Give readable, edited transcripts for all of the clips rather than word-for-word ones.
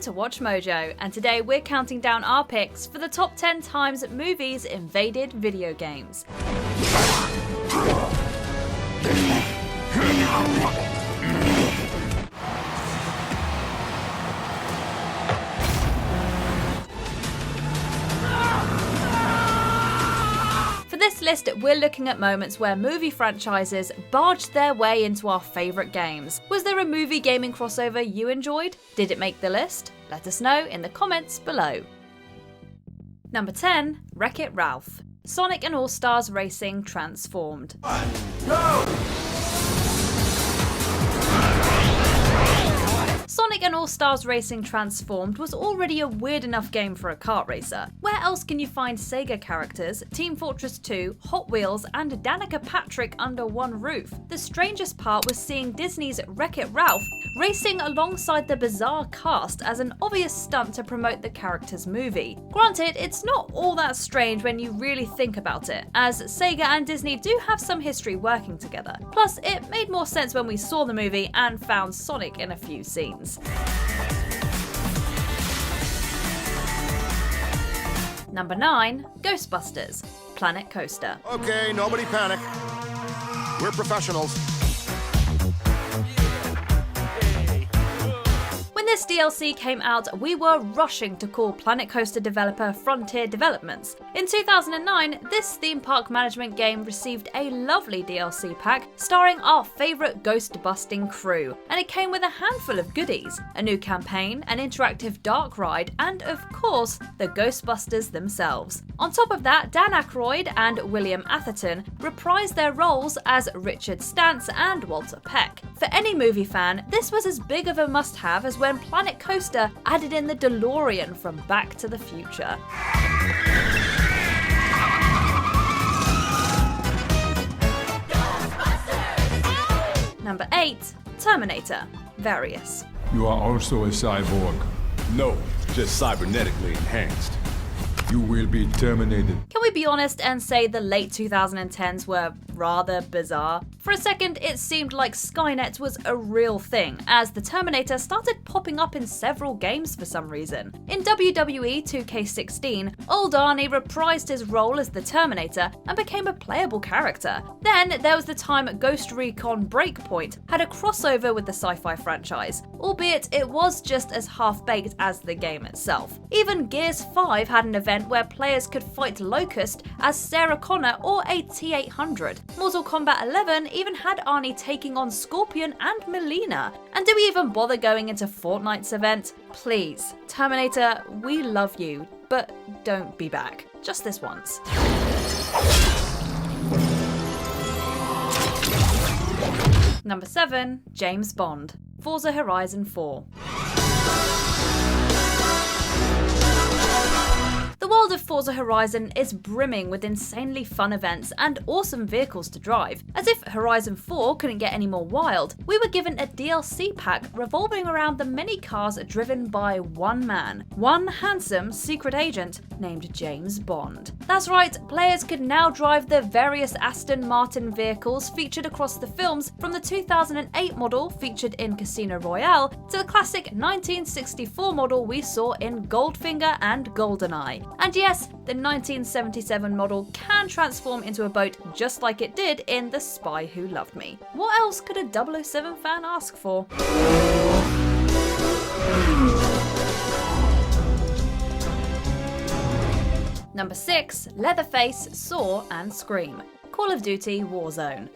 to WatchMojo, and today we're counting down our picks for the top 10 times movies invaded video games. For this list, we're looking at moments where movie franchises barged their way into our favourite games. Was there a movie gaming crossover you enjoyed? Did it make the list? Let us know in the comments below. Number 10. Wreck-It Ralph. Sonic and All-Stars Racing Transformed. Go! Sonic and All-Stars Racing Transformed was already a weird enough game for a kart racer. Where else can you find Sega characters, Team Fortress 2, Hot Wheels, and Danica Patrick under one roof? The strangest part was seeing Disney's Wreck-It Ralph racing alongside the bizarre cast as an obvious stunt to promote the character's movie. Granted, it's not all that strange when you really think about it, as Sega and Disney do have some history working together. Plus, it made more sense when we saw the movie and found Sonic in a few scenes. Number 9. Ghostbusters Planet Coaster. Okay, nobody panic. We're professionals. When this DLC came out, we were rushing to call Planet Coaster developer Frontier Developments. In 2009, this theme park management game received a lovely DLC pack starring our favourite ghost-busting crew, and it came with a handful of goodies: a new campaign, an interactive dark ride, and of course, the Ghostbusters themselves. On top of that, Dan Aykroyd and William Atherton reprised their roles as Richard Stantz and Walter Peck. For any movie fan, this was as big of a must-have as when Planet Coaster added in the DeLorean from Back to the Future. Number 8. Terminator Various. You are also a cyborg. No, just cybernetically enhanced. You will be terminated. Can we be honest and say the late 2010s were rather bizarre? For a second, it seemed like Skynet was a real thing, as the Terminator started popping up in several games for some reason. In WWE 2K16, old Arnie reprised his role as the Terminator and became a playable character. Then there was the time Ghost Recon Breakpoint had a crossover with the sci-fi franchise, albeit it was just as half-baked as the game itself. Even Gears 5 had an event where players could fight Locust as Sarah Connor or a T-800. Mortal Kombat 11 even had Arnie taking on Scorpion and Melina. And do we even bother going into Fortnite's event? Please, Terminator, we love you, but don't be back. Just this once. Number 7. James Bond Forza Horizon 4. The world of Forza Horizon is brimming with insanely fun events and awesome vehicles to drive. As if Horizon 4 couldn't get any more wild, we were given a DLC pack revolving around the many cars driven by one man, one handsome secret agent named James Bond. That's right, players could now drive the various Aston Martin vehicles featured across the films, from the 2008 model featured in Casino Royale to the classic 1964 model we saw in Goldfinger and GoldenEye. And yes, the 1977 model can transform into a boat just like it did in The Spy Who Loved Me. What else could a 007 fan ask for? Number 6. Leatherface, Saw and Scream. Call of Duty Warzone.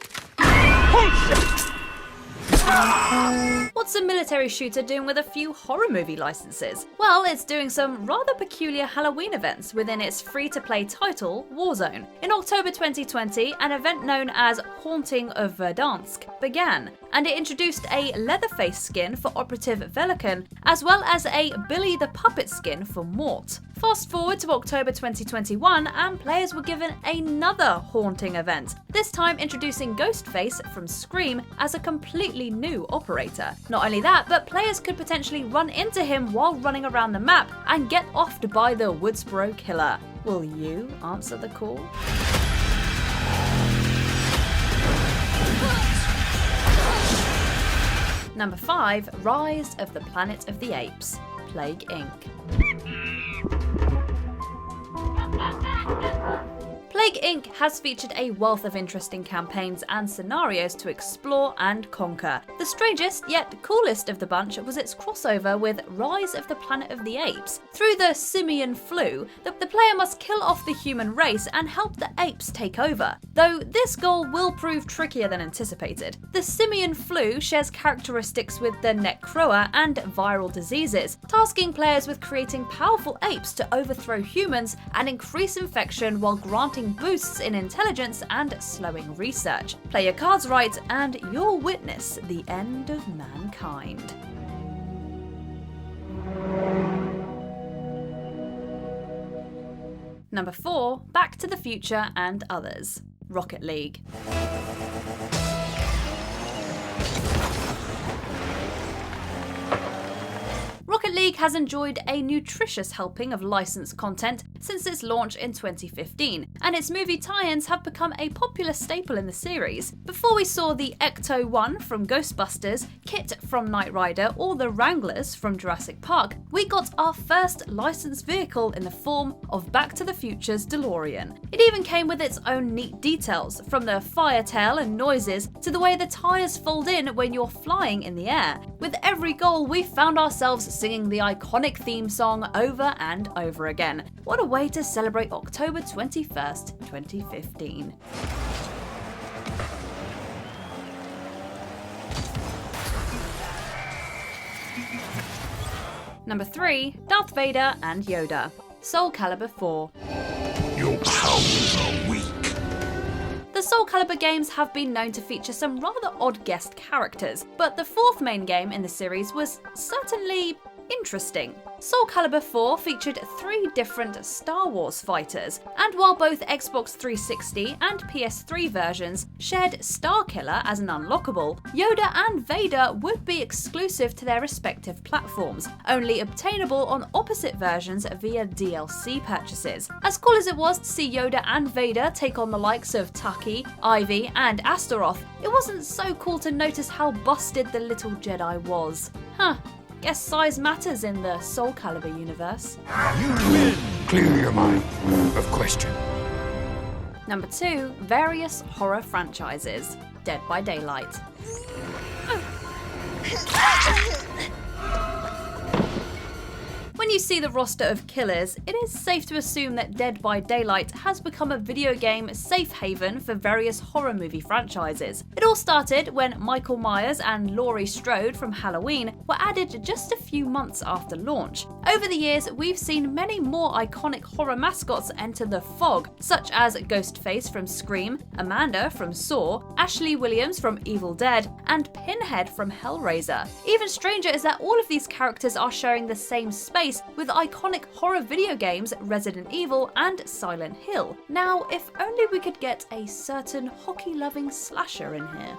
What's a military shooter doing with a few horror movie licenses? Well, it's doing some rather peculiar Halloween events within its free-to-play title, Warzone. In October 2020, an event known as Haunting of Verdansk began, and it introduced a Leatherface skin for Operative Velikan, as well as a Billy the Puppet skin for Mort. Fast forward to October 2021, and players were given another Haunting event, this time introducing Ghostface from Scream as a completely new operator. Not only that, but players could potentially run into him while running around the map and get offed by the Woodsboro Killer. Will you answer the call? Number 5. Rise of the Planet of the Apes. Plague Inc. Plague Inc. has featured a wealth of interesting campaigns and scenarios to explore and conquer. The strangest yet coolest of the bunch was its crossover with Rise of the Planet of the Apes. Through the simian flu, the player must kill off the human race and help the apes take over. Though this goal will prove trickier than anticipated. The simian flu shares characteristics with the Necroa and viral diseases, tasking players with creating powerful apes to overthrow humans and increase infection while granting boosts in intelligence and slowing research. Play your cards right and you'll witness the end of mankind. Number 4, Back to the Future and Others. Rocket League. Rocket League has enjoyed a nutritious helping of licensed content since its launch in 2015, and its movie tie-ins have become a popular staple in the series. Before we saw the Ecto-1 from Ghostbusters, Kit from Knight Rider, or the Wranglers from Jurassic Park, we got our first licensed vehicle in the form of Back to the Future's DeLorean. It even came with its own neat details, from the fire tail and noises to the way the tyres fold in when you're flying in the air. With every goal, we found ourselves singing the iconic theme song over and over again. What a way to celebrate October 21st, 2015. Number 3, Darth Vader and Yoda. Soulcalibur IV. Your powers are weak. The Soulcalibur games have been known to feature some rather odd guest characters, but the fourth main game in the series was certainly interesting. Soulcalibur IV featured 3 different Star Wars fighters, and while both Xbox 360 and PS3 versions shared Starkiller as an unlockable, Yoda and Vader would be exclusive to their respective platforms, only obtainable on opposite versions via DLC purchases. As cool as it was to see Yoda and Vader take on the likes of Taki, Ivy, and Astaroth, it wasn't so cool to notice how busted the little Jedi was. Guess size matters in the Soulcalibur universe. You win! Clear your mind of question. Number 2, various horror franchises. Dead by Daylight. When you see the roster of killers, it is safe to assume that Dead by Daylight has become a video game safe haven for various horror movie franchises. It all started when Michael Myers and Laurie Strode from Halloween were added just a few months after launch. Over the years, we've seen many more iconic horror mascots enter the fog, such as Ghostface from Scream, Amanda from Saw, Ashley Williams from Evil Dead, and Pinhead from Hellraiser. Even stranger is that all of these characters are sharing the same space with iconic horror video games Resident Evil and Silent Hill. Now, if only we could get a certain hockey-loving slasher in here.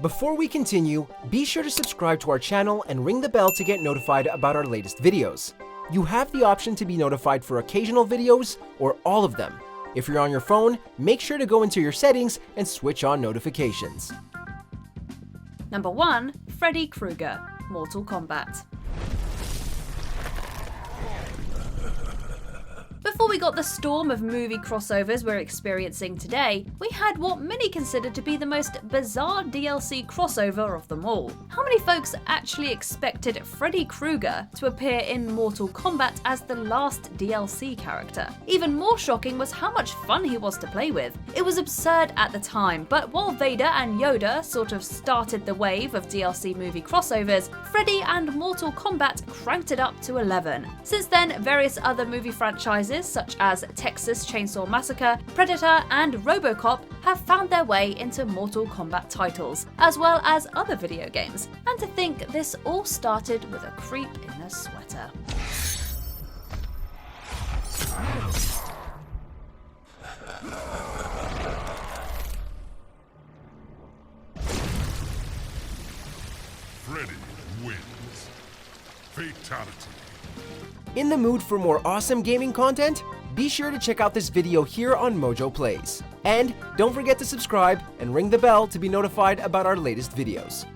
Before we continue, be sure to subscribe to our channel and ring the bell to get notified about our latest videos. You have the option to be notified for occasional videos or all of them. If you're on your phone, make sure to go into your settings and switch on notifications. Number 1, Freddy Krueger, Mortal Kombat. Before we got the storm of movie crossovers we're experiencing today, we had what many consider to be the most bizarre DLC crossover of them all. How many folks actually expected Freddy Krueger to appear in Mortal Kombat as the last DLC character? Even more shocking was how much fun he was to play with. It was absurd at the time, but while Vader and Yoda sort of started the wave of DLC movie crossovers, Freddy and Mortal Kombat cranked it up to 11. Since then, various other movie franchises such as Texas Chainsaw Massacre, Predator, and RoboCop have found their way into Mortal Kombat titles, as well as other video games. And to think this all started with a creep in a sweater. Freddy wins. Fatality. In the mood for more awesome gaming content? be sure to check out this video here on Mojo Plays. And don't forget to subscribe and ring the bell to be notified about our latest videos.